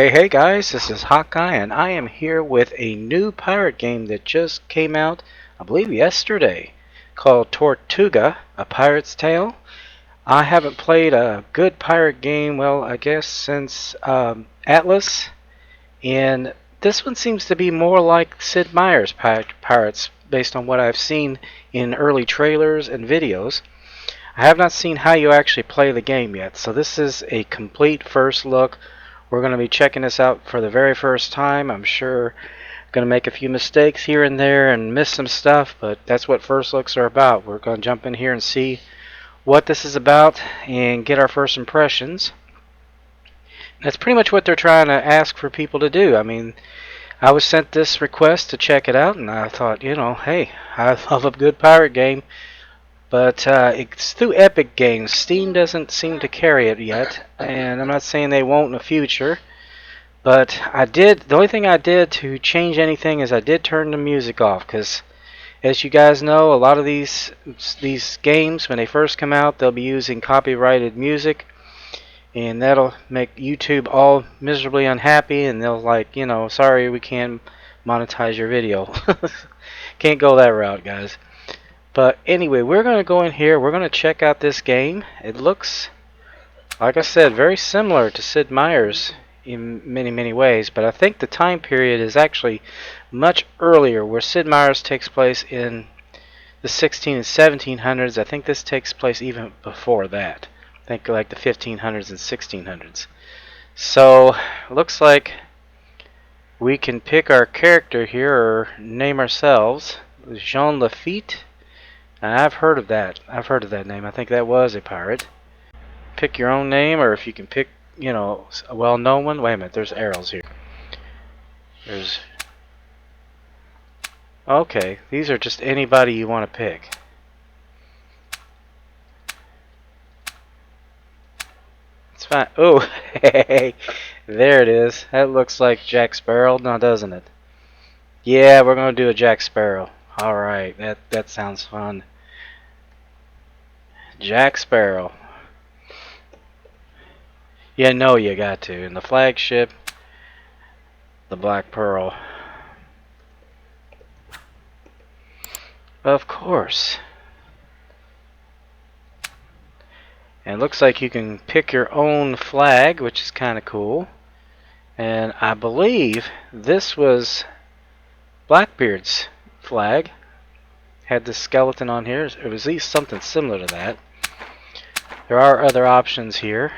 Hey guys, this is Hawkeye and I am here with a new pirate game that just came out, I believe yesterday, called Tortuga, A Pirate's Tale. I haven't played a good pirate game, well, I guess since Atlas, and this one seems to be more like Sid Meier's Pirates based on what I've seen in early trailers and videos. I have not seen how you actually play the game yet, so this is a complete first look. We're going to be checking this out for the very first time. I'm sure I'm going to make a few mistakes here and there and miss some stuff, but that's what first looks are about. We're going to jump in here and see what this is about and get our first impressions. That's pretty much what they're trying to ask for people to do. I mean, I was sent this request to check it out, and I thought, you know, hey, I love a good pirate game. But it's through Epic Games. Steam doesn't seem to carry it yet, and I'm not saying they won't in the future. But I did. The only thing I did to change anything is I did turn the music off, because as you guys know, a lot of these games, when they first come out, they'll be using copyrighted music, and that'll make YouTube all miserably unhappy, and they'll like, you know, sorry, we can't monetize your video. Can't go that route, guys. But anyway, we're going to go in here. We're going to check out this game. It looks, like I said, very similar to Sid Meier's in many ways. But I think the time period is actually much earlier, where Sid Meier's takes place in the 16 and 1700s. I think this takes place even before that. I think like the 1500s and 1600s. So, looks like we can pick our character here or name ourselves. Jean Lafitte. And I've heard of that. I've heard of that name. I think that was a pirate. Pick your own name, or if you can pick, you know, a well-known one. Wait a minute, there's arrows here. There's... Okay, these are just anybody you want to pick. It's fine. Oh, hey, there it is. That looks like Jack Sparrow now, doesn't it? Yeah, we're going to do a Jack Sparrow. Alright, that sounds fun. Jack Sparrow. You know you got to. And the flagship, the Black Pearl. Of course. And it looks like you can pick your own flag, which is kind of cool. And I believe this was Blackbeard's flag. Had this skeleton on here. It was at least something similar to that. There are other options here.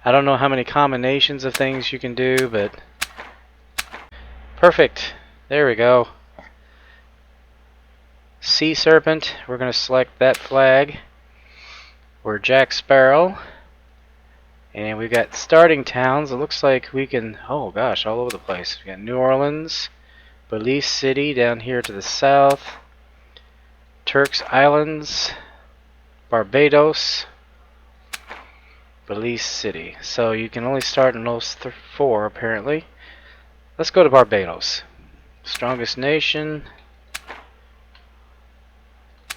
I don't know how many combinations of things you can do, but perfect. There we go. Sea Serpent. We're going to select that flag. We're Jack Sparrow. And we've got starting towns. It looks like we can, oh gosh, all over the place. We got New Orleans, Belize City down here to the south, Turks Islands, Barbados, Belize City. So you can only start in those four apparently. Let's go to Barbados. Strongest nation.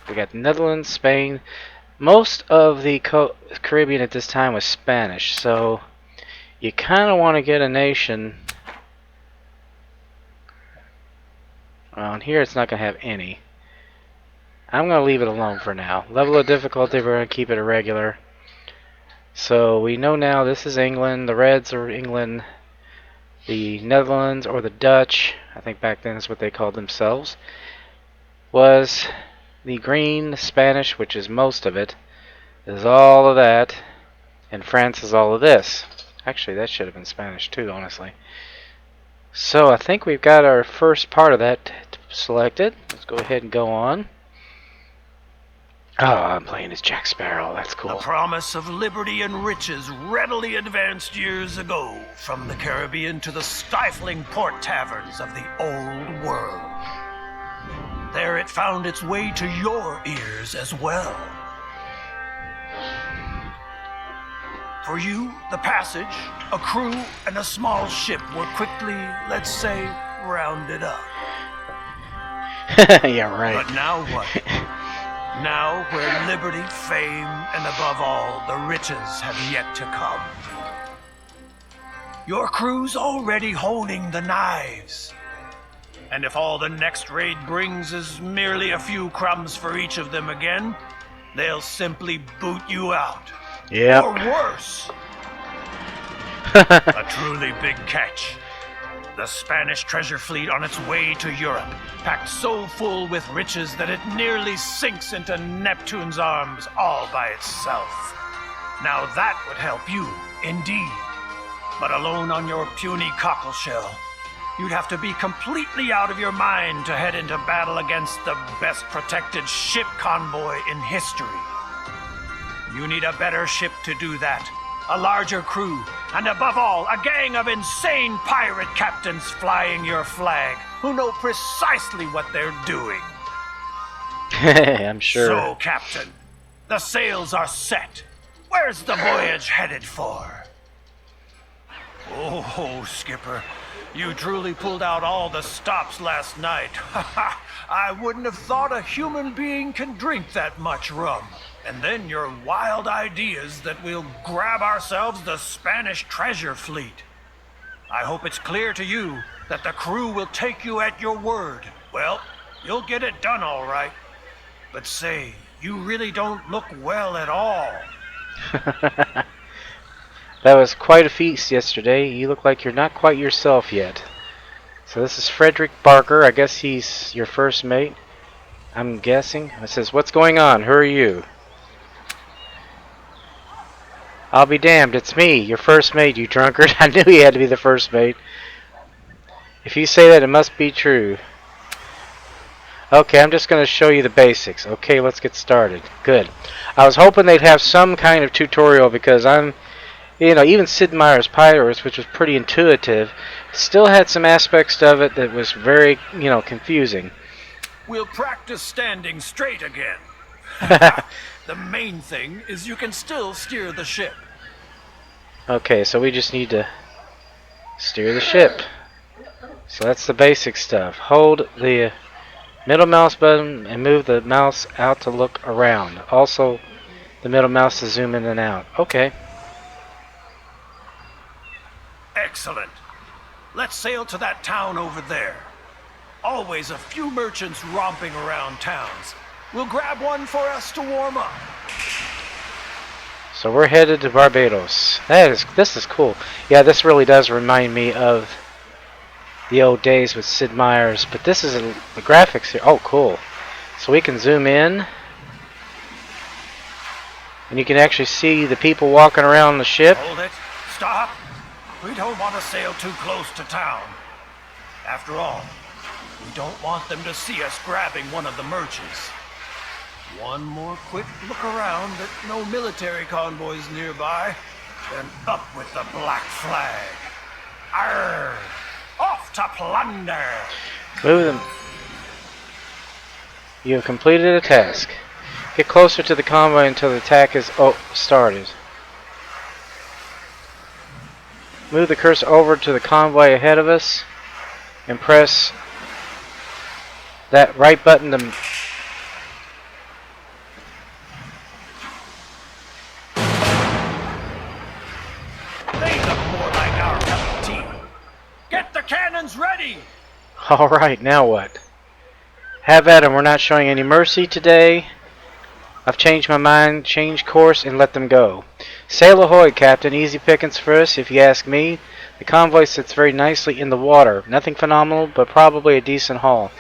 We got the Netherlands, Spain. Most of the Caribbean at this time was Spanish, so you kind of want to get a nation. On here it's not going to have any. I'm going to leave it alone for now. Level of difficulty, we're going to keep it irregular. So we know now this is England. The Reds are England. the Netherlands, or the Dutch, I think back then is what they called themselves, was the green. Spanish, which is most of it, is all of that, and France is all of this. Actually, that should have been Spanish too, honestly. So I think we've got our first part of that selected. Let's go ahead and go on. Oh, I'm playing as Jack Sparrow. That's cool. The promise of liberty and riches readily advanced years ago from the Caribbean to the stifling port taverns of the old world. There it found its way to your ears as well. For you, the passage, a crew, and a small ship were quickly, let's say, rounded up. Yeah, right. But now what? Now, where liberty, fame, and above all, the riches have yet to come. Your crew's already holding the knives. And if all the next raid brings is merely a few crumbs for each of them again, they'll simply boot you out. Yep. Or worse. A truly big catch. The Spanish treasure fleet on its way to Europe, packed so full with riches that it nearly sinks into Neptune's arms all by itself. Now that would help you, indeed. But alone on your puny cockleshell, you'd have to be completely out of your mind to head into battle against the best protected ship convoy in history. You need a better ship to do that. A larger crew, and above all, a gang of insane pirate captains flying your flag, who know precisely what they're doing. I'm sure. So, Captain, the sails are set. Where's the voyage headed for? Oh, Skipper, you truly pulled out all the stops last night. I wouldn't have thought a human being can drink that much rum. And then your wild ideas that we'll grab ourselves the Spanish treasure fleet. I hope it's clear to you that the crew will take you at your word. Well, you'll get it done all right. But say, you really don't look well at all. That was quite a feast yesterday. You look like you're not quite yourself yet. So this is Frederick Barker. I guess he's your first mate. I'm guessing. It says, "What's going on? Who are you?" "I'll be damned, it's me, your first mate, you drunkard." I knew he had to be the first mate. "If you say that, it must be true." "Okay, I'm just going to show you the basics." "Okay, let's get started." Good. I was hoping they'd have some kind of tutorial because even Sid Meier's Pirates, which was pretty intuitive, still had some aspects of it that was very, confusing. We'll practice standing straight again. The main thing is you can still steer the ship. Okay, so we just need to steer the ship. So that's the basic stuff. Hold the middle mouse button and move the mouse out to look around. Also, the middle mouse to zoom in and out. Okay. Excellent. Let's sail to that town over there. Always a few merchants romping around towns. We'll grab one for us to warm up. So we're headed to Barbados. This is cool. Yeah, this really does remind me of the old days with Sid Meier's. But this is the graphics here. Oh, cool. So we can zoom in, and you can actually see the people walking around the ship. Hold it. Stop. We don't want to sail too close to town. After all, we don't want them to see us grabbing one of the merchants. One more quick look around at no military convoys nearby, then up with the black flag. Arrrr! Off to plunder! Move them. You have completed a task. Get closer to the convoy until the attack is started. Move the cursor over to the convoy ahead of us and press that right button to... Ready! Alright, now what? Have at 'em. We're not showing any mercy today. I've changed my mind, changed course, and let them go. Sail ahoy, Captain. Easy pickings for us, if you ask me. The convoy sits very nicely in the water. Nothing phenomenal, but probably a decent haul.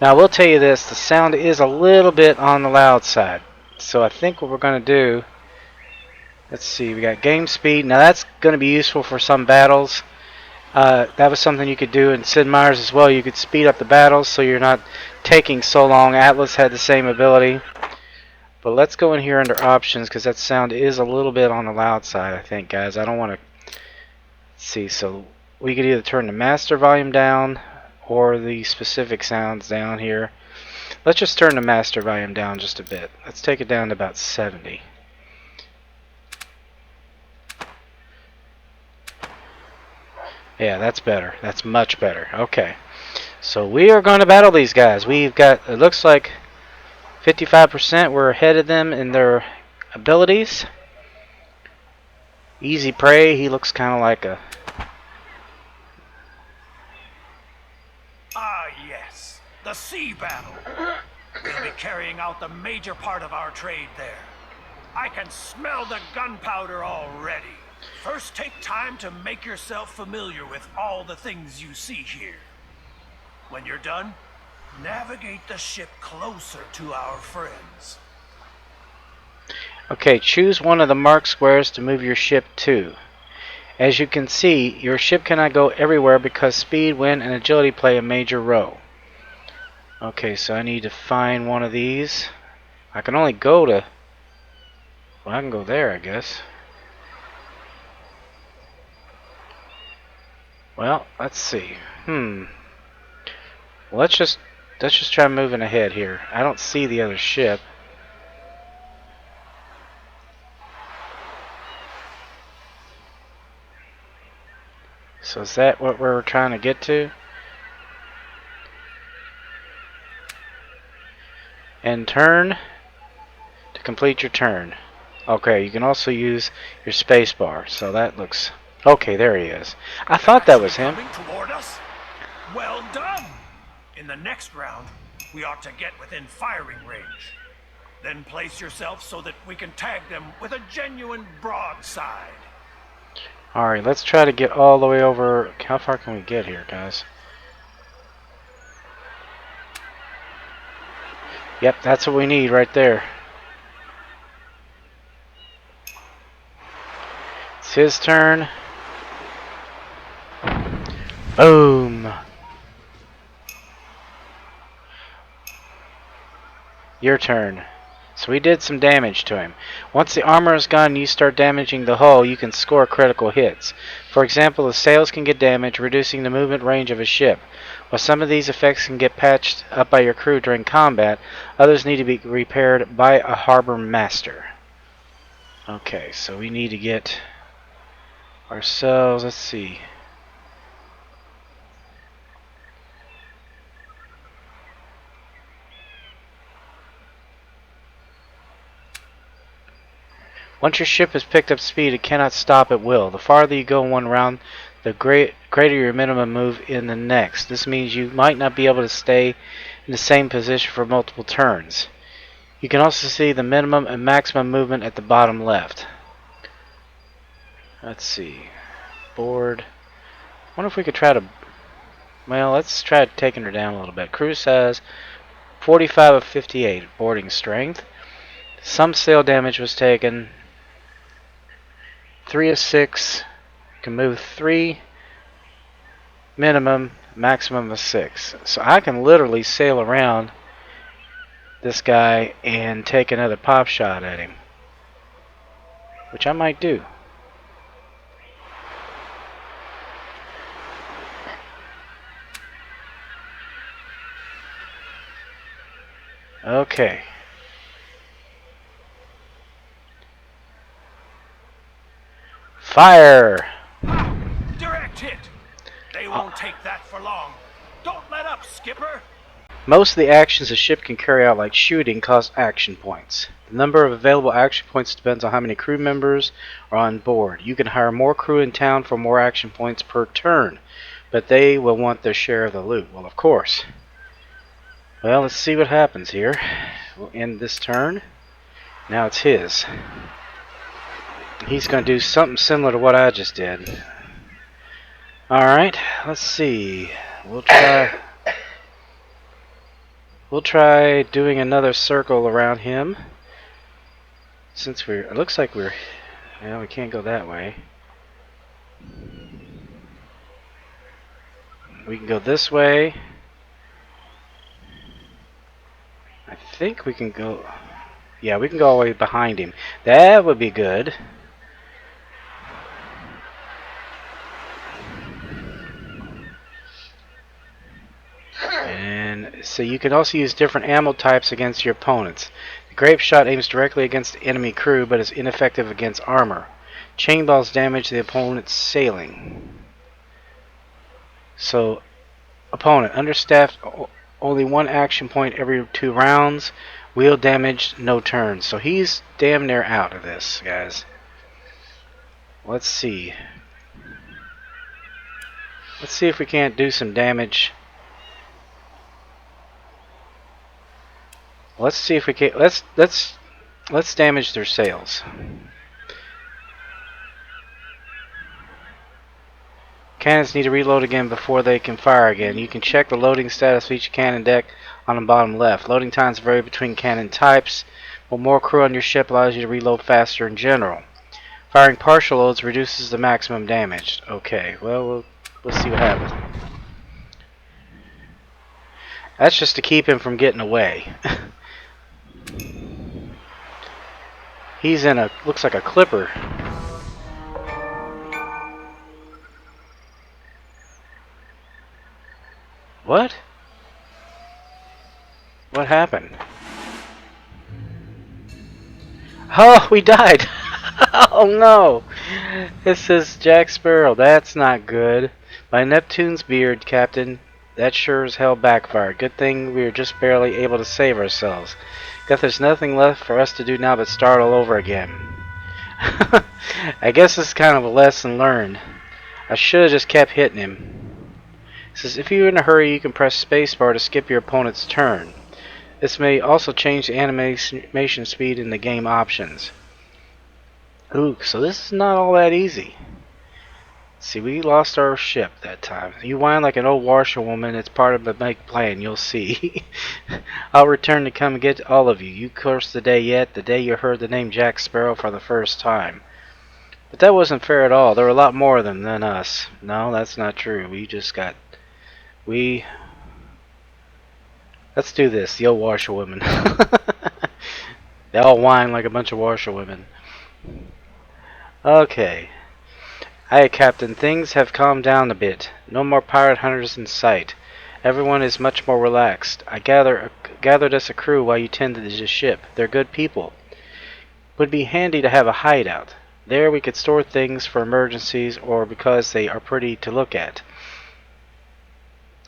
Now I will tell you this, the sound is a little bit on the loud side. So I think what we're going to do, let's see, we got game speed. Now that's going to be useful for some battles. That was something you could do in Sid Meier's as well. You could speed up the battles so you're not taking so long. Atlas had the same ability. But let's go in here under options because that sound is a little bit on the loud side, I think, guys. I don't want to see. So we could either turn the master volume down or the specific sounds down here. Let's just turn the master volume down just a bit. Let's take it down to about 70. Yeah, that's better. That's much better. Okay. So we are going to battle these guys. We've got, it looks like 55%. We're ahead of them in their abilities. Easy Prey, he looks kind of like a... Ah, yes. The sea battle. We'll be carrying out the major part of our trade there. I can smell the gunpowder already. First, take time to make yourself familiar with all the things you see here. When you're done, navigate the ship closer to our friends. Okay, choose one of the marked squares to move your ship to. As you can see, your ship cannot go everywhere because speed, wind, and agility play a major role. Okay, so I need to find one of these. I can only go to... Well, I can go there, I guess. Well, let's see. Let's just try moving ahead here. I don't see the other ship. So is that what we're trying to get to? And turn to complete your turn. Okay, you can also use your space bar. So that looks... Okay, there he is. I thought that was him. Coming toward us? Well done! In the next round, we ought to get within firing range. Then place yourself so that we can tag them with a genuine broadside. Alright, let's try to get all the way over. How far can we get here, guys? Yep, that's what we need right there. It's his turn. Boom. Your turn. So we did some damage to him. Once the armor is gone and you start damaging the hull, you can score critical hits. For example, the sails can get damaged, reducing the movement range of a ship. While some of these effects can get patched up by your crew during combat, others need to be repaired by a harbor master. Okay, so we need to get ourselves, let's see. Once your ship has picked up speed, it cannot stop at will. The farther you go in one round, the greater your minimum move in the next. This means you might not be able to stay in the same position for multiple turns. You can also see the minimum and maximum movement at the bottom left. Let's see. Board. I wonder if we could try to... Well, let's try taking her down a little bit. Crew says 45 of 58 boarding strength. Some sail damage was taken. 3 of 6. You can move 3. Minimum, maximum of 6. So I can literally sail around this guy and take another pop shot at him, which I might do. Okay. Fire! Direct hit! They won't take that for long. Don't let up, skipper! Most of the actions a ship can carry out, like shooting, cost action points. The number of available action points depends on how many crew members are on board. You can hire more crew in town for more action points per turn, but they will want their share of the loot. Well, of course. Well, let's see what happens here. We'll end this turn. Now it's his. He's going to do something similar to what I just did. Alright, let's see. We'll try we'll try doing another circle around him. Since it looks like we can't go that way. We can go this way. I think we can go, yeah, we can go all the way behind him. That would be good. And so you can also use different ammo types against your opponents. The grape shot aims directly against the enemy crew, but is ineffective against armor. Chain balls damage the opponent's sailing. So, opponent, understaffed, only one action point every 2 rounds. Wheel damage, no turns. So he's damn near out of this, guys. Let's see. Let's see if we can't do some damage. Let's see if we can. Let's damage their sails. Cannons need to reload again before they can fire again. You can check the loading status of each cannon deck on the bottom left. Loading times vary between cannon types, but more crew on your ship allows you to reload faster in general. Firing partial loads reduces the maximum damage. Okay, well, we'll see what happens. That's just to keep him from getting away. He's in a, looks like a clipper. What? What happened? Oh, we died! Oh no! This is Jack Sparrow. That's not good. By Neptune's beard, Captain. That sure as hell backfired. Good thing we were just barely able to save ourselves. Guess there's nothing left for us to do now but start all over again. I guess this is kind of a lesson learned. I should have just kept hitting him. It says if you're in a hurry, you can press spacebar to skip your opponent's turn. This may also change the animation speed in the game options. Ooh, so this is not all that easy. See, we lost our ship that time. You whine like an old washerwoman. It's part of the make plan, you'll see. I'll return to come and get all of you. You curse the day yet, the day you heard the name Jack Sparrow for the first time. But that wasn't fair at all. There were a lot more of them than us. No, that's not true. Let's do this, the old washerwoman. They all whine like a bunch of washerwomen. Okay. Aye, Captain, things have calmed down a bit. No more pirate hunters in sight. Everyone is much more relaxed. I gathered us a crew while you tended to the ship. They're good people. Would be handy to have a hideout. There we could store things for emergencies or because they are pretty to look at.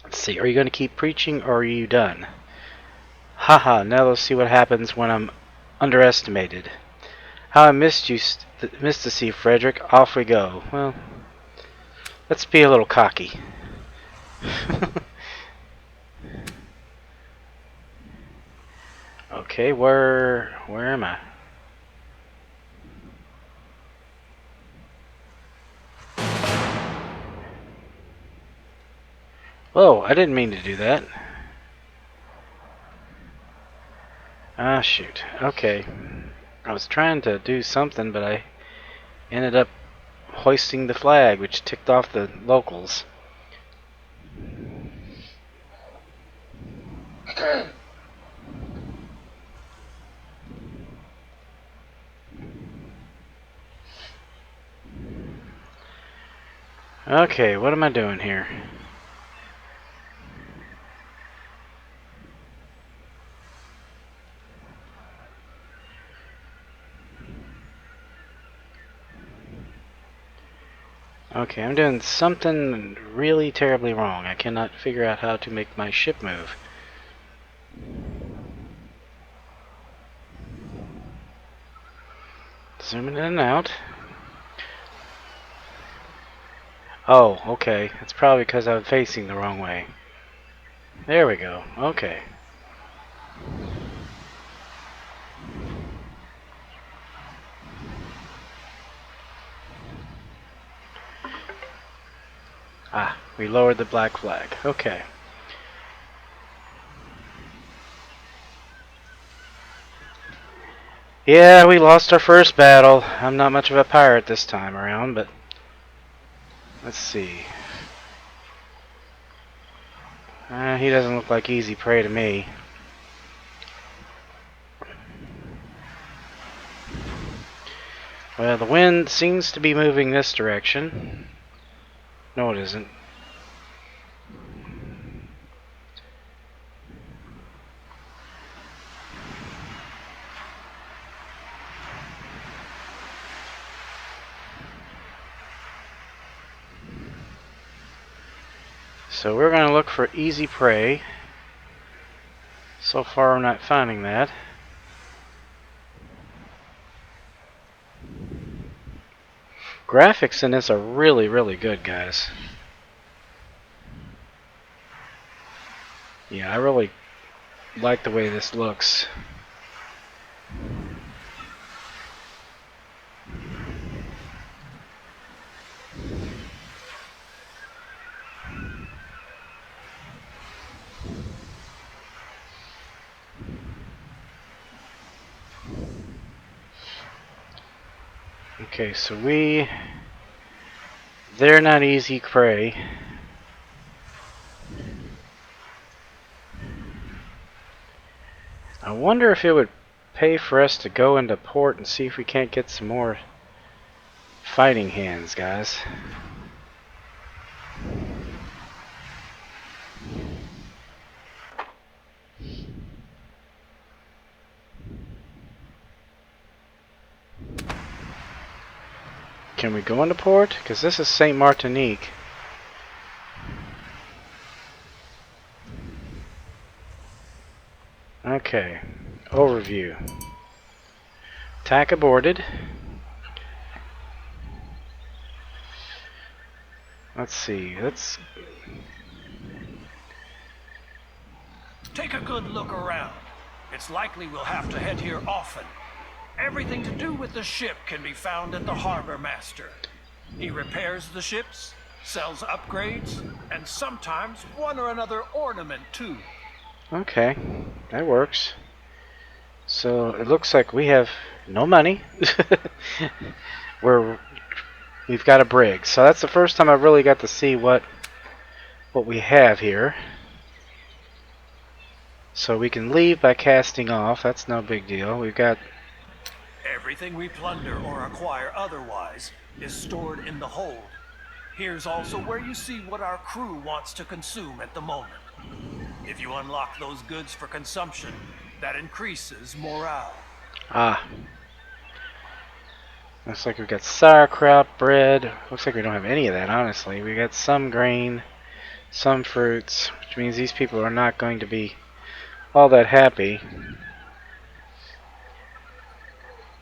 Let's see, are you going to keep preaching or are you done? Haha, now let's see what happens when I'm underestimated. How I missed to see Frederick. Off we go. Well, let's be a little cocky. Okay, where am I? Oh, I didn't mean to do that. Ah, shoot. Okay. I was trying to do something, but I ended up hoisting the flag, which ticked off the locals. Okay, what am I doing here? Okay, I'm doing something really terribly wrong. I cannot figure out how to make my ship move. Zooming in and out. Oh, okay. It's probably because I'm facing the wrong way. There we go. Okay. Ah, we lowered the black flag. Okay. Yeah, we lost our first battle. I'm not much of a pirate this time around, but let's see. He doesn't look like easy prey to me. Well, the wind seems to be moving this direction. No, it isn't. So we're going to look for easy prey. So far I'm not finding that. Graphics in this are really, really good, guys. Yeah, I really like the way this looks. Okay, so they're not easy prey. I wonder if it would pay for us to go into port and see if we can't get some more fighting hands, guys. Can we go into port? Because this is St. Martinique. Okay, overview. Attack aborted. Let's see, Take a good look around. It's likely we'll have to head here often. Everything to do with the ship can be found at the harbor master. He repairs the ships, sells upgrades, and sometimes one or another ornament too. Okay, that works. So it looks like we have no money. We've got a brig. So that's the first time I really got to see what we have here. So we can leave by casting off. That's no big deal. We've got everything we plunder or acquire otherwise is stored in the hold. Here's also where you see what our crew wants to consume at the moment. If you unlock those goods for consumption, that increases morale. Ah. Looks like we've got sauerkraut, bread. Looks like we don't have any of that, honestly. We got some grain, some fruits, which means these people are not going to be all that happy.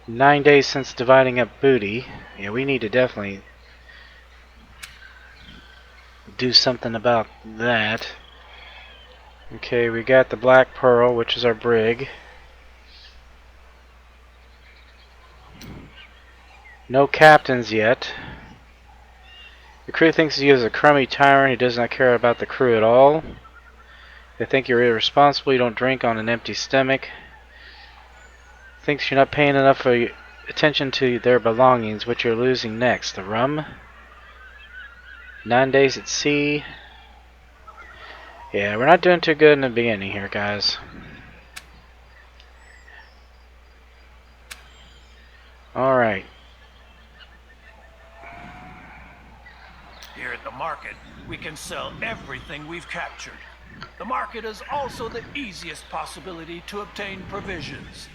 9 days since dividing up booty. Yeah, we need to definitely do something about that. Okay, we got the Black Pearl, which is our brig. No captains yet. The crew thinks he is a crummy tyrant who does not care about the crew at all. They think you're irresponsible, you don't drink on an empty stomach. Thinks you're not paying enough attention to their belongings. What you're losing next? The rum? 9 days at sea. Yeah, we're not doing too good in the beginning here, guys. Alright. Here at the market, we can sell everything we've captured. The market is also the easiest possibility to obtain provisions.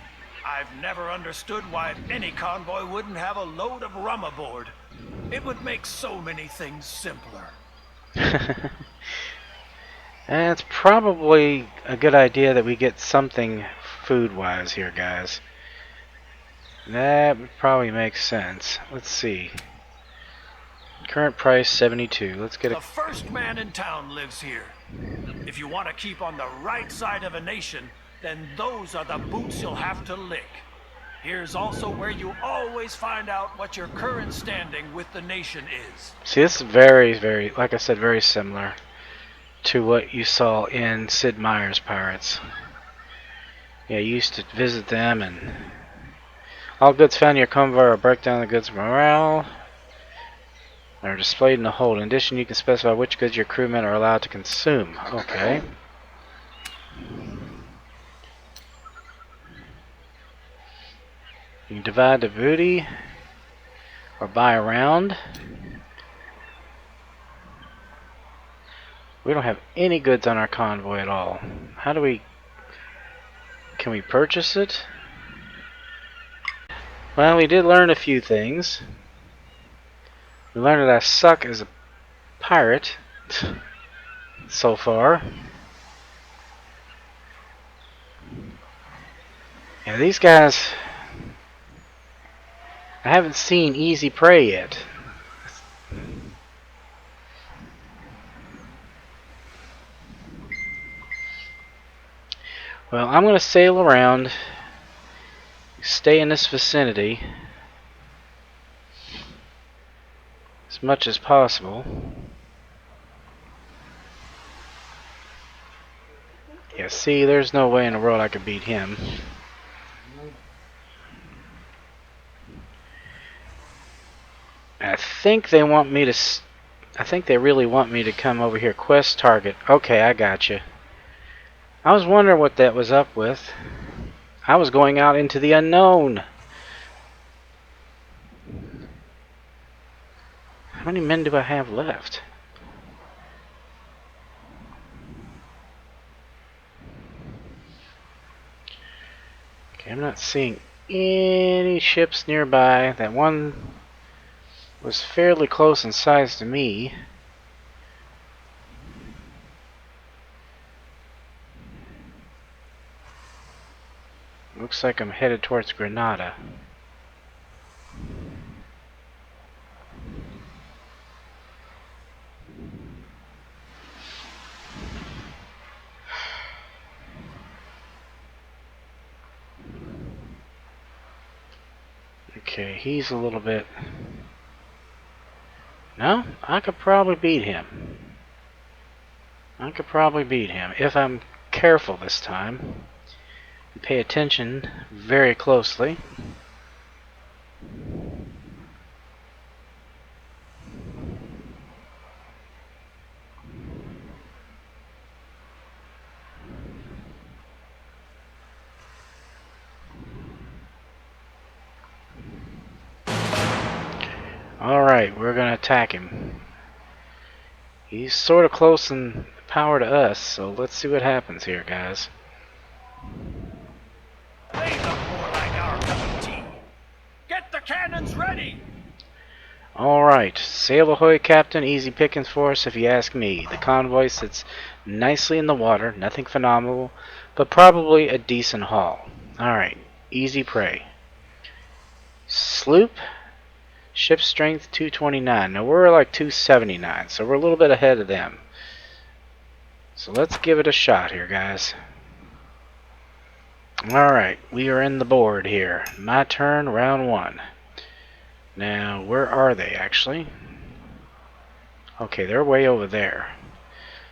I've never understood why any convoy wouldn't have a load of rum aboard. It would make so many things simpler. It's probably a good idea that we get something food-wise here, guys. That would probably make sense. Let's see. Current price 72. Let's get The first man in town lives here. If you want to keep on the right side of a nation, then those are the boots you'll have to lick. Here's also where you always find out what your current standing with the nation is. See, this is very, like I said, very similar to what you saw in Sid Meier's Pirates. Yeah, you used to visit them, and all goods found in your convoy are break down the goods morale. Are displayed in the hold. In addition, you can specify which goods your crewmen are allowed to consume. Okay. You can divide the booty or buy around. We don't have any goods on our convoy at all. How do we... Can we purchase it? Well, we did learn a few things. We learned that I suck as a pirate so far. Yeah, these guys... I haven't seen easy prey yet. Well, I'm going to sail around, stay in this vicinity as much as possible. Yeah, see, there's no way in the world I could beat him. I think they want me to... I think they really want me to come over here. Quest target. Okay, I got you. I was wondering what that was up with. I was going out into the unknown. How many men do I have left? Okay, I'm not seeing any ships nearby. That one was fairly close in size to me. Looks like I'm headed towards Granada. Okay, he's a little bit... No, I could probably beat him. I could probably beat him if I'm careful this time. Pay attention very closely. Alright, we're going to attack him. He's sort of close in power to us, so let's see what happens here, guys. They look more like our cup of tea. Get the cannons ready! Alright, sail ahoy, Captain. Easy pickings for us if you ask me. The convoy sits nicely in the water, nothing phenomenal, but probably a decent haul. Alright, easy prey. Sloop, ship strength 229. Now we're like 279, so we're a little bit ahead of them. So let's give it a shot here, guys. Alright, we are in the board here. My turn, round one. Now, where are they actually? Okay, they're way over there.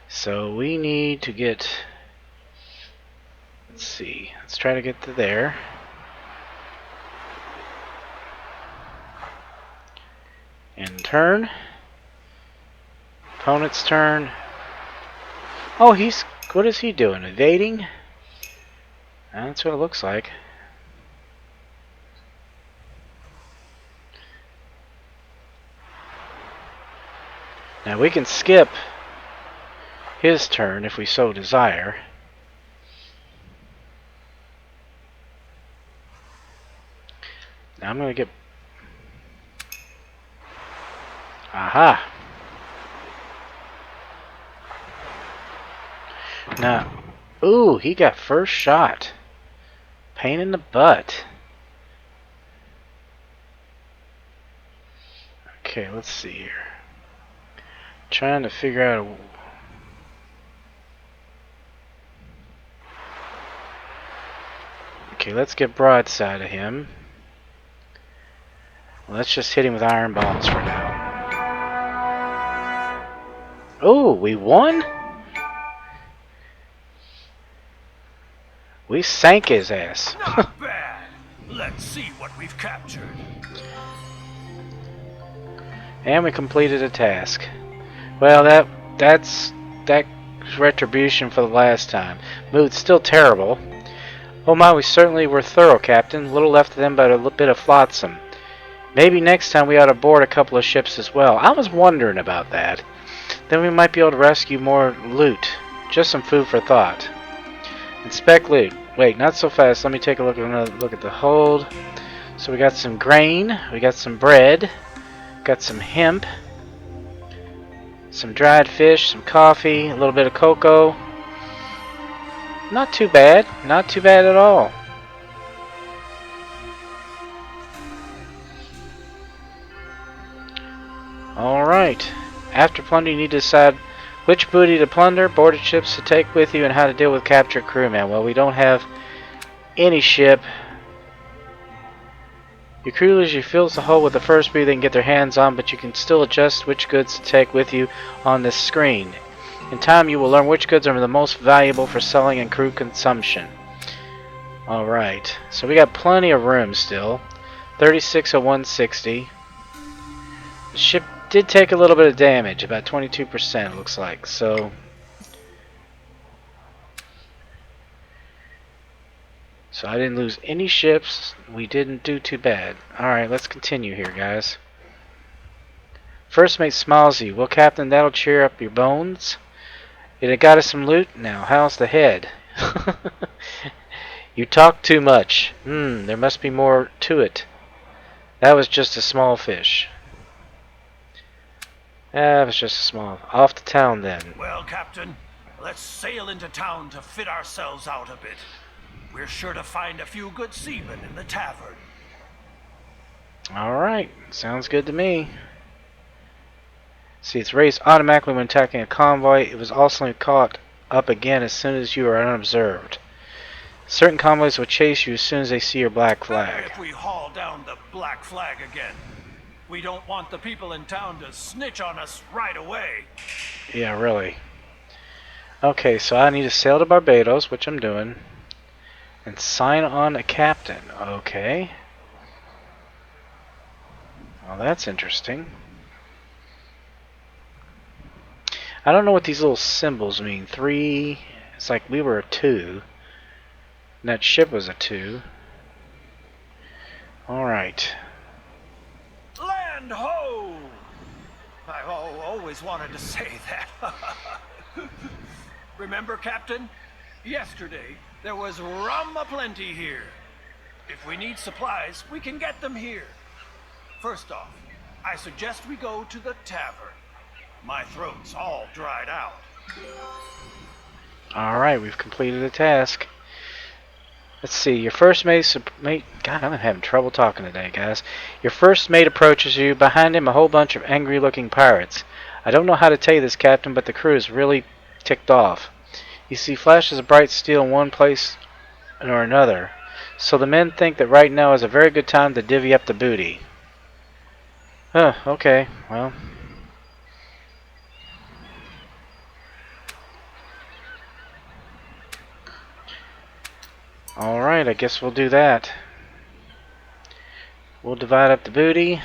So we need to get... Let's see. Let's try to get to there. End turn. Opponent's turn. Oh, he's... What is he doing? Evading? That's what it looks like. Now we can skip his turn if we so desire. Now I'm going to get... Aha! Now, ooh, he got first shot. Pain in the butt. Okay, let's see here. Trying to figure out a... Okay, let's get broadside of him. Let's just hit him with iron balls for now. Oh, we won? We sank his ass. Not bad. Let's see what we've captured. And we completed a task. Well, that's retribution for the last time. Mood's still terrible. Oh my, we certainly were thorough, Captain. Little left of them but a little bit of flotsam. Maybe next time we ought to board a couple of ships as well. I was wondering about that. Then we might be able to rescue more loot. Just some food for thought. Inspect loot. Wait, not so fast. Let me take a look at the hold. So we got some grain. We got some bread. Got some hemp. Some dried fish. Some coffee. A little bit of cocoa. Not too bad. Not too bad at all. Alright. After plundering, you need to decide which booty to plunder, boarded ships to take with you, and how to deal with captured crewmen. Well, we don't have any ship. Your crew usually fills the hull with the first booty they can get their hands on, but you can still adjust which goods to take with you on this screen. In time, you will learn which goods are the most valuable for selling and crew consumption. Alright, so we got plenty of room still. 36 of 160. The ship did take a little bit of damage, about 22% looks like, so I didn't lose any ships. We didn't do too bad. Alright, let's continue here, guys. First mate Smilesy. Well, Captain, that'll cheer up your bones. It got us some loot. Now, how's the head? You talk too much. There must be more to it. That was just a small fish. That was just a small. Off to town then. Well, Captain, let's sail into town to fit ourselves out a bit. We're sure to find a few good seamen in the tavern. Alright, sounds good to me. See, it's raised automatically when attacking a convoy. It was also caught up again as soon as you are unobserved. Certain convoys will chase you as soon as they see your black flag. If we haul down the black flag again, we don't want the people in town to snitch on us right away. Yeah, really. Okay, so I need to sail to Barbados, which I'm doing, and sign on a captain. Okay. Well, that's interesting. I don't know what these little symbols mean. 3, it's like we were a 2. And that ship was a 2. Alright. Land ho! I've always wanted to say that. Remember, Captain? Yesterday, there was rum aplenty here. If we need supplies, we can get them here. First off, I suggest we go to the tavern. My throat's all dried out. Alright, we've completed a task. Let's see, your first mate... God, I'm having trouble talking today, guys. Your first mate approaches you. Behind him, a whole bunch of angry-looking pirates. I don't know how to tell you this, Captain, but the crew is really ticked off. You see flashes of bright steel in one place or another. So the men think that right now is a very good time to divvy up the booty. Huh, okay, well... Alright, I guess we'll do that. We'll divide up the booty.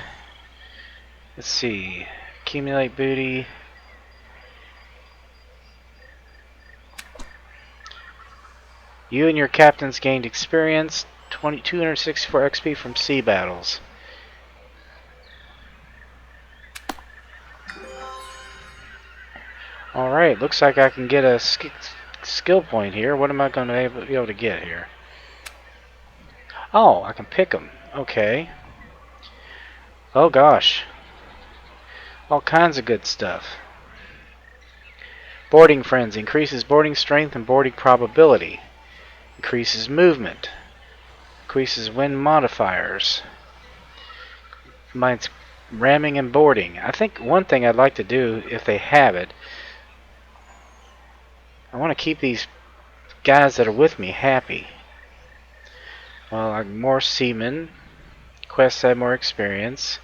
Let's see. Accumulate booty. You and your captains gained experience. 264 XP from sea battles. Alright, looks like I can get a skill point here. What am I going to be able to get here? Oh, I can pick them. Okay. Oh gosh. All kinds of good stuff. Boarding frenzy. Increases boarding strength and boarding probability. Increases movement. Increases wind modifiers. Combines ramming and boarding. I think one thing I'd like to do, if they have it, I want to keep these guys that are with me happy. Well, more seamen. quests add more experience.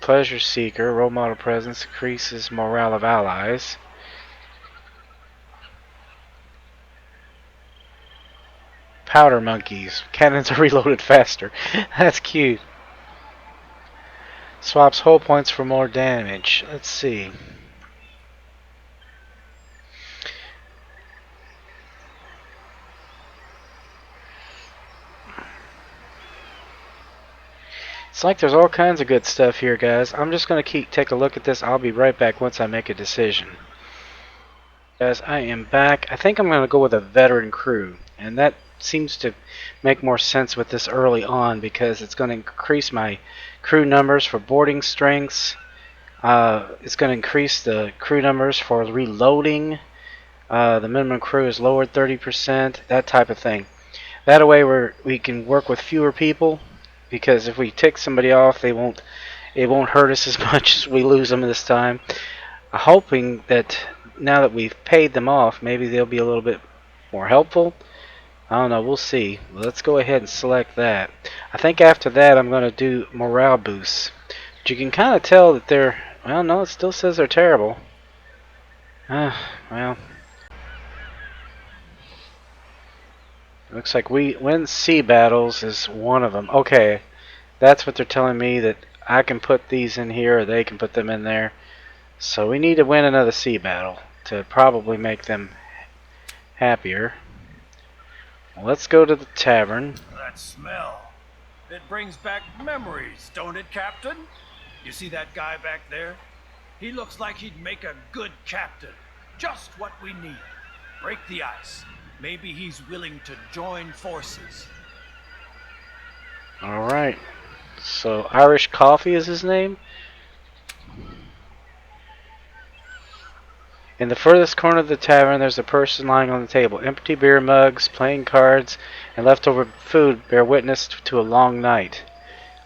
Pleasure Seeker, role model presence, increases morale of allies. Powder monkeys, cannons are reloaded faster. That's cute. Swaps hull points for more damage. Let's see. It's like there's all kinds of good stuff here, guys. I'm just going to take a look at this. I'll be right back once I make a decision. Guys, I am back. I think I'm going to go with a veteran crew. And that seems to make more sense with this early on because it's going to increase my crew numbers for boarding strengths. It's going to increase the crew numbers for reloading. The minimum crew is lowered 30%. That type of thing. That way we can work with fewer people. Because if we tick somebody off, it won't hurt us as much as we lose them this time. I'm hoping that now that we've paid them off, maybe they'll be a little bit more helpful. I don't know, we'll see. Let's go ahead and select that. I think after that I'm going to do morale boosts. But you can kind of tell that they're, well, no, it still says they're terrible. Well. Looks like we win sea battles is one of them. Okay, that's what they're telling me, that I can put these in here or they can put them in there. So we need to win another sea battle to probably make them happier. Well, let's go to the tavern. That smell. It brings back memories, don't it, Captain? You see that guy back there? He looks like he'd make a good captain. Just what we need. Break the ice. Maybe he's willing to join forces. Alright. So Irish Coffee is his name. In the furthest corner of the tavern, there's a person lying on the table. Empty beer mugs, playing cards, and leftover food bear witness to a long night.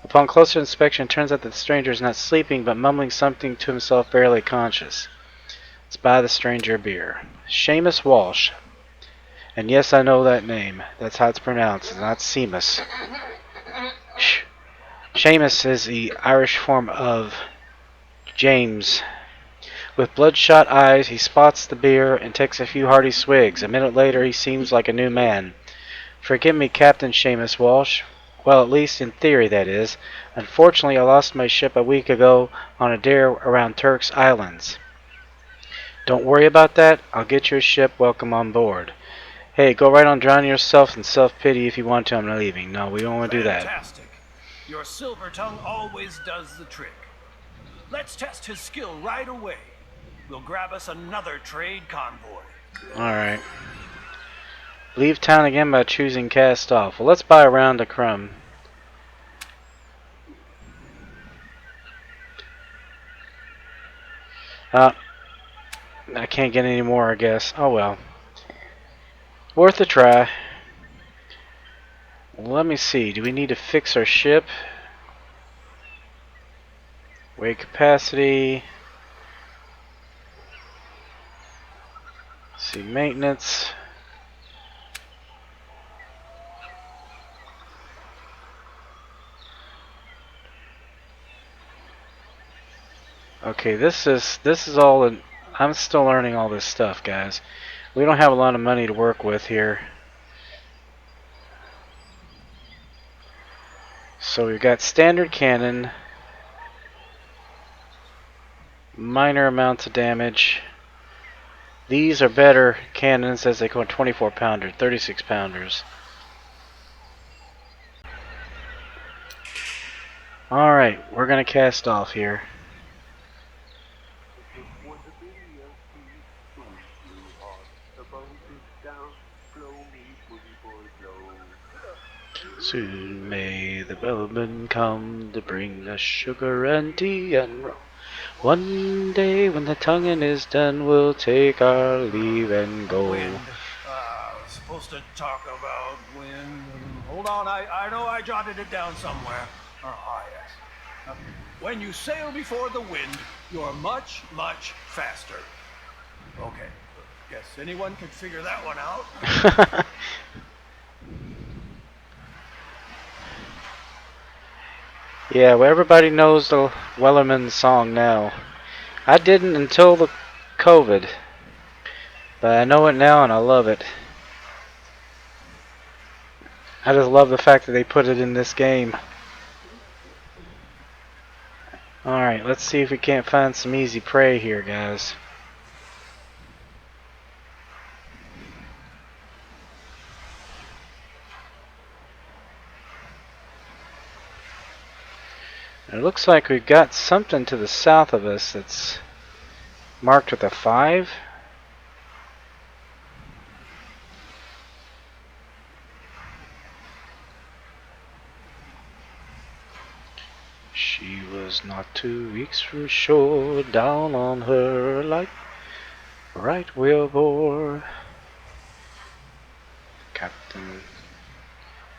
Upon closer inspection, it turns out that the stranger is not sleeping, but mumbling something to himself, barely conscious. Let's buy the stranger beer. Seamus Walsh. And yes, I know that name. That's how it's pronounced. It's not Seamus. Seamus is the Irish form of James. With bloodshot eyes, he spots the beer and takes a few hearty swigs. A minute later, he seems like a new man. Forgive me, Captain Seamus Walsh. Well, at least in theory, that is. Unfortunately, I lost my ship a week ago on a dare around Turk's Islands. Don't worry about that. I'll get your ship welcome on board. Hey, go right on drowning yourself in self-pity if you want to. I'm not leaving. No, we don't want to do that. Fantastic. Your silver tongue always does the trick. Let's test his skill right away. We'll grab us another trade convoy. Alright. Leave town again by choosing cast off. Well, let's buy a round of crumb. I can't get any more, I guess. Oh well. Worth a try. Let me see. Do we need to fix our ship? Weight capacity. Let's see, maintenance. Okay, this is all in, I'm still learning all this stuff, guys. We don't have a lot of money to work with here. So we've got standard cannon, minor amounts of damage. These are better cannons as they go 24 pounder, 36 pounders. Alright, we're gonna cast off here. Soon may the bellman come to bring us sugar and tea and rum. One day when the tonguing is done, we'll take our leave and go. Wind. I was supposed to talk about wind. Hold on, I know I jotted it down somewhere. Yes. When you sail before the wind, you're much, much faster. Okay, guess anyone can figure that one out. Yeah, well, everybody knows the Wellerman song now. I didn't until the COVID, but I know it now and I love it. I just love the fact that they put it in this game. Alright, let's see if we can't find some easy prey here, guys. It looks like we've got something to the south of us that's marked with a 5. She was not 2 weeks from shore, down on her like right whale bore. Captain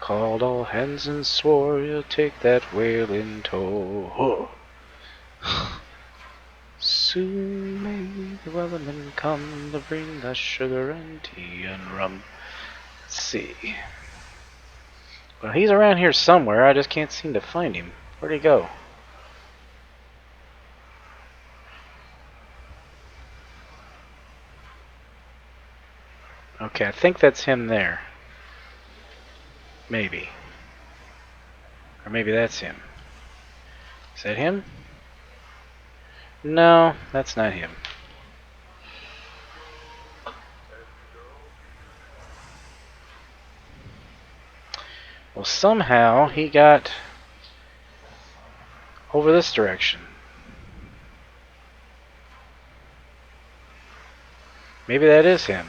called all hands and swore he'll take that whale in tow. Soon may the Wellerman come to bring us sugar and tea and rum. Let's see. Well, he's around here somewhere. I just can't seem to find him. Where'd he go? Okay, I think that's him there. Maybe. Or maybe that's him. Is that him? No, that's not him. Well, somehow he got over this direction. Maybe that is him.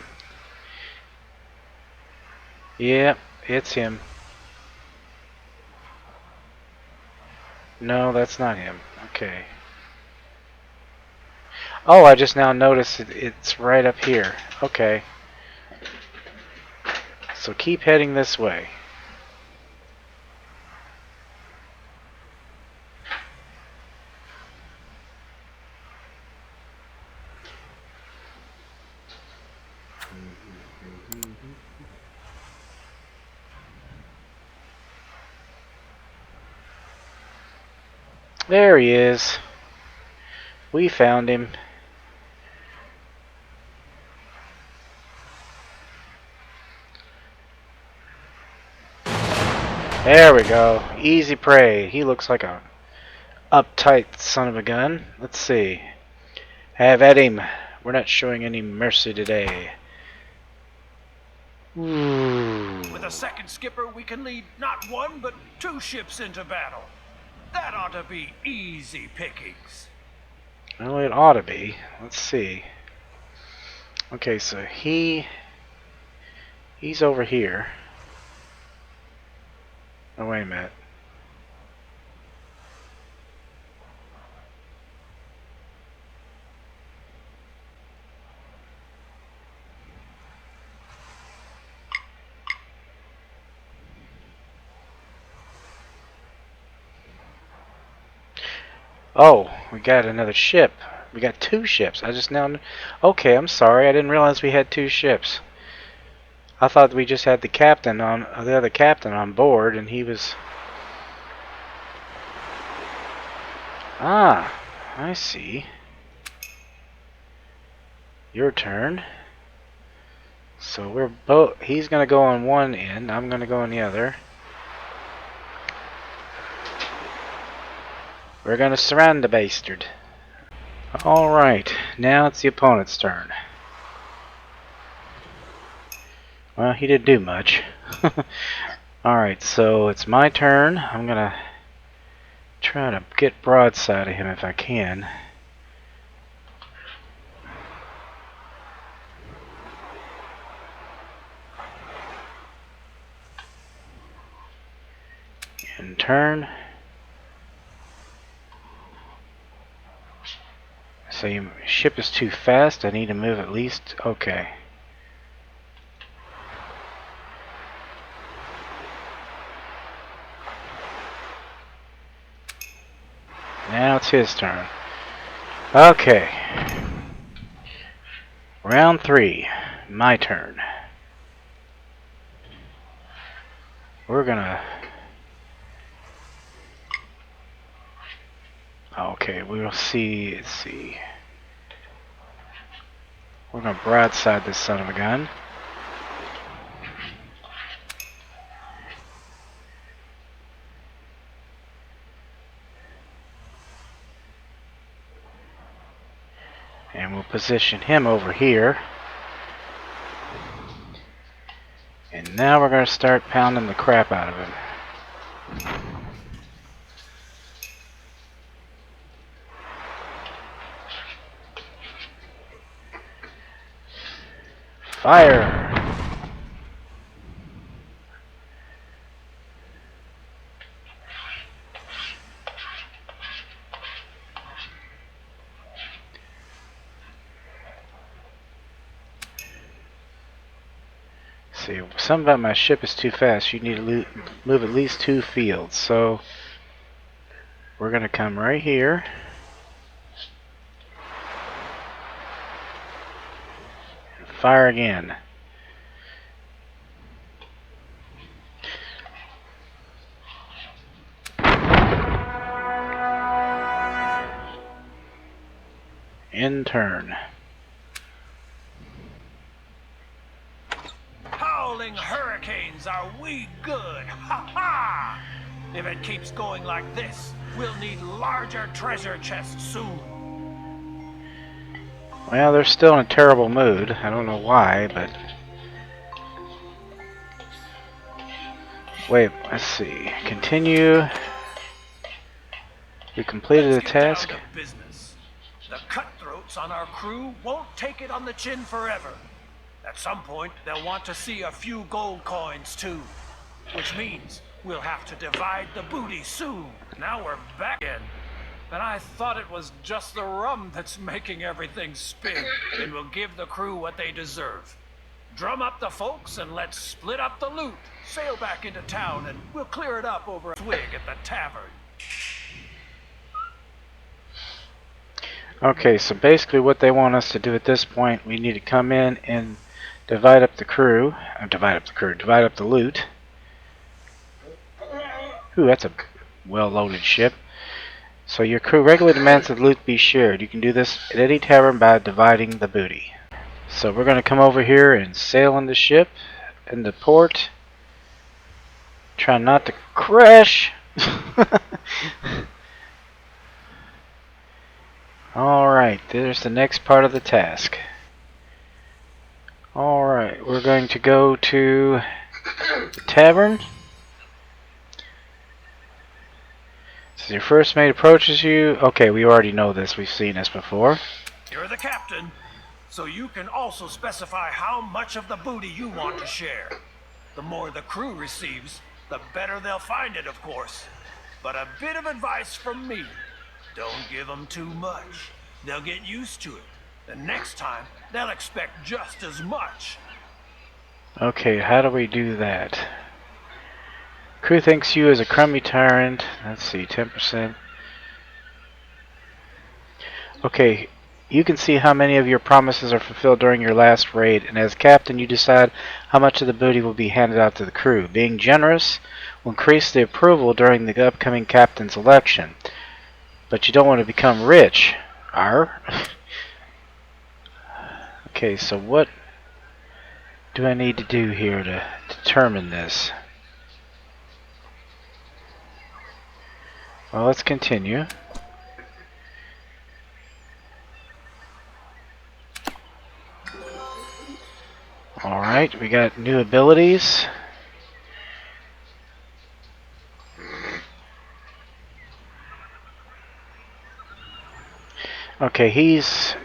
Yeah, it's him. No, that's not him. Okay. Oh, I just now noticed it's right up here. Okay. So keep heading this way. There he is. We found him. There we go. Easy prey. He looks like a uptight son of a gun. Let's see. Have at him. We're not showing any mercy today. Ooh. With a second skipper, we can lead not 1 but 2 ships into battle. That ought to be easy pickings. Well, it ought to be. Let's see. Okay, so he's over here. Oh, wait a minute. Oh, we got another ship. We got 2 ships. I just now... Okay, I'm sorry. I didn't realize we had 2 ships. I thought we just had the captain on... the other captain on board, and he was... Ah, I see. Your turn. So we're both... He's going to go on one end. I'm going to go on the other. We're going to surround the bastard. Alright, now it's the opponent's turn. Well, he didn't do much. Alright, so it's my turn. I'm going to try to get broadside of him if I can. In turn. So your ship is too fast. I need to move at least. Okay. Now it's his turn. Okay. Round 3. My turn. We're gonna Okay, we'll see. Let's see. We're gonna broadside this son of a gun. And we'll position him over here. And now we're gonna start pounding the crap out of him. Fire! See, something about my ship is too fast. You need to move at least 2 fields. So we're gonna come right here. And fire again. In turn. Howling hurricanes, are we good? Ha ha! If it keeps going like this, we'll need larger treasure chests soon. Well, they're still in a terrible mood. I don't know why, but... Wait, let's see. Continue. We completed the task. Down to business. The cutthroats on our crew won't take it on the chin forever. At some point, they'll want to see a few gold coins too. Which means we'll have to divide the booty soon. Now we're back in. And I thought it was just the rum that's making everything spin. And we'll give the crew what they deserve. Drum up the folks and let's split up the loot. Sail back into town and we'll clear it up over a twig at the tavern. Okay, so basically what they want us to do at this point, we need to come in and divide up the crew. Divide up the loot. Ooh, that's a well-loaded ship. So your crew regularly demands that the loot be shared. You can do this at any tavern by dividing the booty. So we're going to come over here and sail in the ship, into port. Try not to crash. Alright, there's the next part of the task. Alright, we're going to go to the tavern. So your first mate approaches you. Okay, we already know this. We've seen this before. You're the captain, so you can also specify how much of the booty you want to share. The more the crew receives, the better they'll find it, of course. But a bit of advice from me. Don't give them too much. They'll get used to it. The next time, they'll expect just as much. Okay, how do we do that? Crew thinks you as a crummy tyrant. Let's see, 10%. Okay, you can see how many of your promises are fulfilled during your last raid, and as captain you decide how much of the booty will be handed out to the crew. Being generous will increase the approval during the upcoming captain's election. But you don't want to become rich. Arr. Okay, so what do I need to do here to determine this? Well, let's continue. Alright, we got new abilities. Okay, he's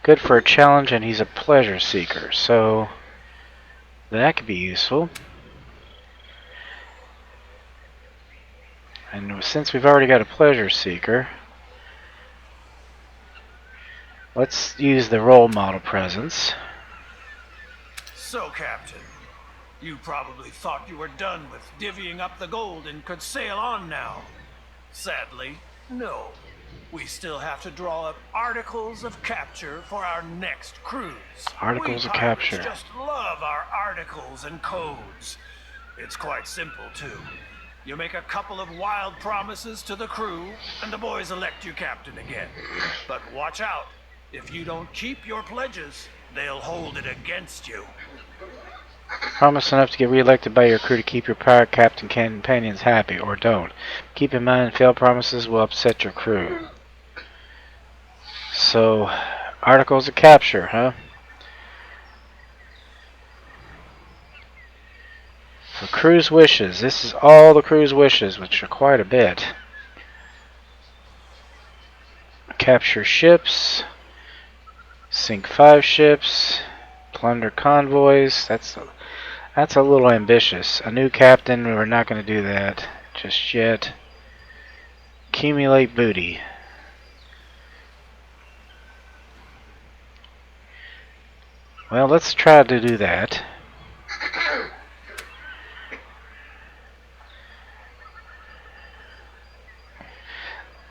good for a challenge and he's a pleasure seeker, so that could be useful. And since we've already got a pleasure seeker, let's use the role model presence. So, Captain, you probably thought you were done with divvying up the gold and could sail on now. Sadly, no. We still have to draw up articles of capture for our next cruise. Articles of pirates capture. Just love our articles and codes. It's quite simple, too. You make a couple of wild promises to the crew, and the boys elect you captain again. But watch out. If you don't keep your pledges, they'll hold it against you. Promise enough to get re-elected by your crew to keep your pirate captain companions happy, or don't. Keep in mind, failed promises will upset your crew. So, articles of capture, huh? For crew's wishes. This is all the crew's wishes, which are quite a bit. Capture ships. Sink 5 ships. Plunder convoys. That's a little ambitious. A new captain, we're not going to do that just yet. Accumulate booty. Well, let's try to do that.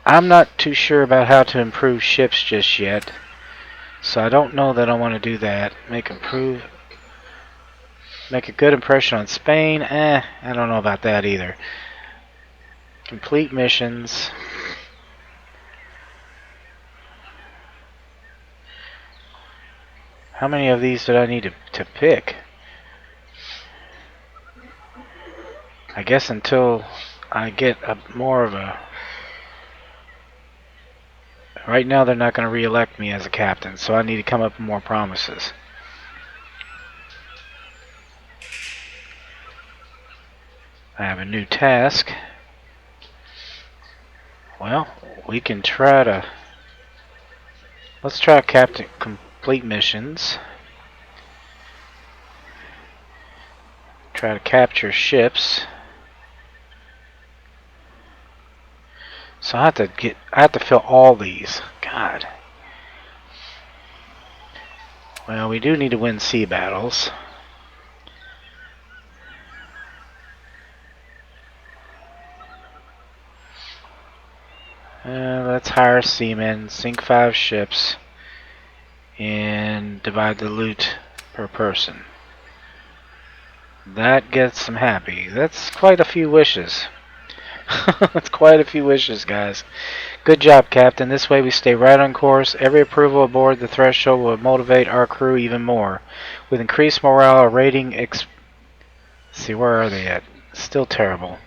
I'm not too sure about how to improve ships just yet, so I don't know that I want to do that. Make a good impression on Spain. I don't know about that either. Complete missions. How many of these did I need to pick? I guess until I get more of a... Right now they're not going to re-elect me as a captain, so I need to come up with more promises. I have a new task. Well, we can try to... Let's try captain complete missions. Try to capture ships. So I have to fill all these. God. Well, we do need to win sea battles. Let's hire seamen, sink 5 ships, and divide the loot per person. That gets them happy. That's quite a few wishes. That's quite a few wishes, guys. Good job, Captain. This way we stay right on course. Every approval aboard the threshold will motivate our crew even more. With increased morale, our rating see, where are they at? Still terrible.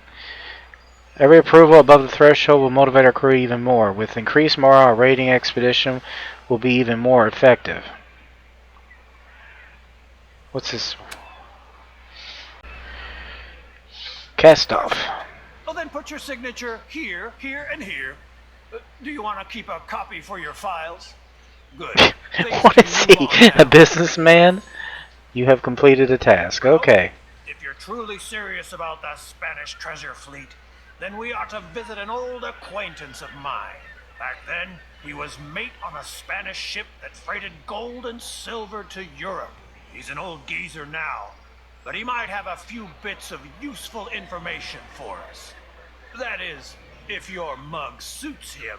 Every approval above the threshold will motivate our crew even more. With increased morale, our raiding expedition will be even more effective. What's this? Cast off. Well, then put your signature here, here, and here. Do you want to keep a copy for your files? Good. What is he? A businessman? You have completed a task. Okay. If you're truly serious about the Spanish treasure fleet, then we ought to visit an old acquaintance of mine. Back then, he was mate on a Spanish ship that freighted gold and silver to Europe. He's an old geezer now, but he might have a few bits of useful information for us. That is, if your mug suits him.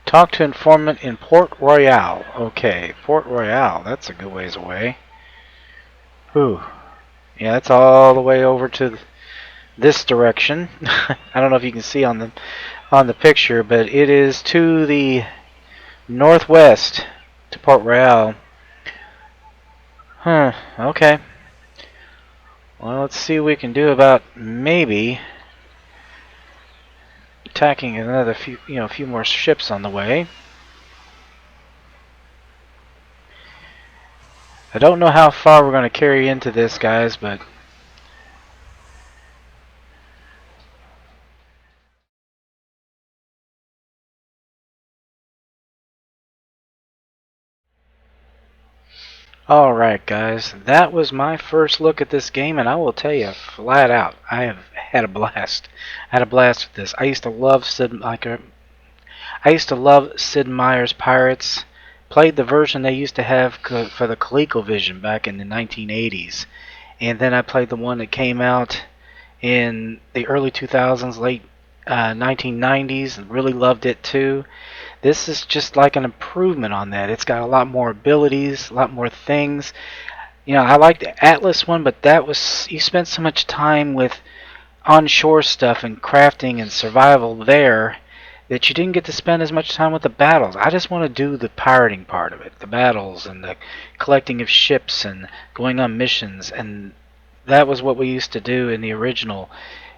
Talk to informant in Port Royal. Okay, Port Royal. That's a good ways away. Whew. Yeah, that's all the way over to this direction. I don't know if you can see on the picture, but it is to the northwest to Port Royal. Huh. Okay. Well, let's see what we can do about maybe attacking another few more ships on the way. I don't know how far we're going to carry into this, guys, but alright, guys, that was my first look at this game, and I will tell you flat out, I have had a blast. I had a blast with this. I used to love Sid Meier's Pirates. Played the version they used to have for the Colecovision back in the 1980s, and then I played the one that came out in the early 2000s, late 1990s, and really loved it too. This is just like an improvement on that. It's got a lot more abilities, a lot more things. I like the Atlas one, but that was you spent so much time with onshore stuff and crafting and survival there that you didn't get to spend as much time with the battles. I just want to do the pirating part of it, the battles and the collecting of ships and going on missions, and that was what we used to do in the original.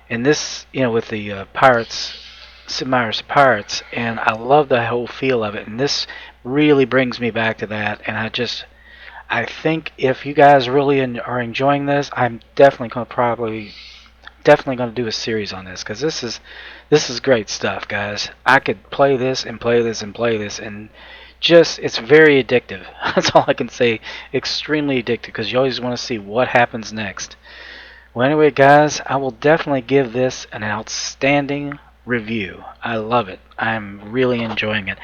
And this, with the pirates, Sid Meier's Pirates, and I love the whole feel of it. And this really brings me back to that. And I think if you guys really are enjoying this, I'm definitely going to do a series on this because this is great stuff, guys. I could play this and play this and play this, and just it's very addictive. That's all I can say. Extremely addictive because you always want to see what happens next. Well, anyway, guys, I will definitely give this an outstanding review. I love it. I'm really enjoying it.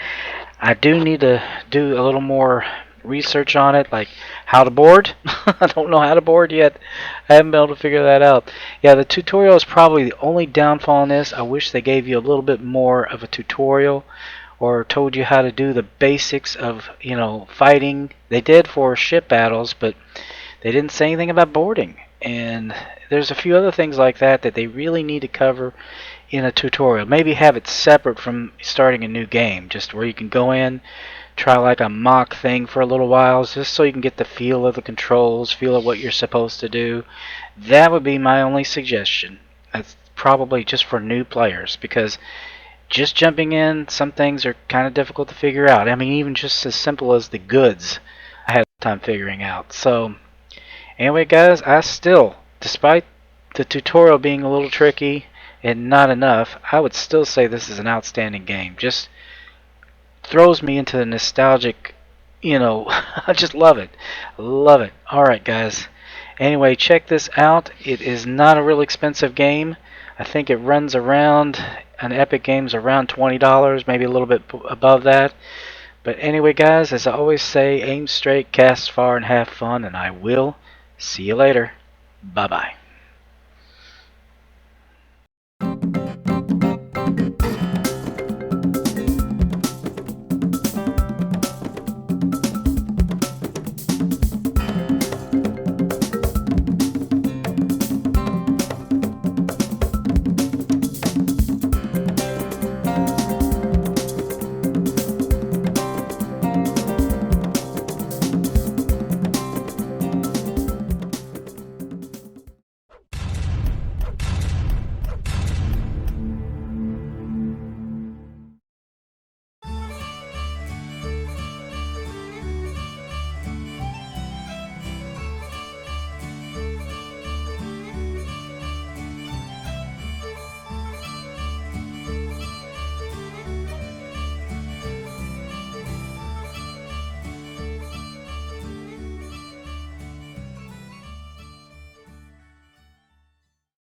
I do need to do a little more research on it, like how to board. I don't know how to board yet. I haven't been able to figure that out. Yeah, the tutorial is probably the only downfall in this. I wish they gave you a little bit more of a tutorial or told you how to do the basics of, fighting. They did for ship battles, but they didn't say anything about boarding. And there's a few other things like that that they really need to cover in a tutorial. Maybe have it separate from starting a new game, just where you can go in, try like a mock thing for a little while, just so you can get the feel of the controls, feel of what you're supposed to do. That would be my only suggestion. That's probably just for new players, because just jumping in, some things are kind of difficult to figure out. I mean, even just as simple as the goods, I had time figuring out. So anyway, guys, I still, despite the tutorial being a little tricky and not enough, I would still say this is an outstanding game. Just throws me into the nostalgic, I just love it. Love it. Alright, guys. Anyway, check this out. It is not a real expensive game. I think it runs around, an Epic Game's around $20, maybe a little bit above that. But anyway, guys, as I always say, aim straight, cast far, and have fun, and I will see you later. Bye-bye.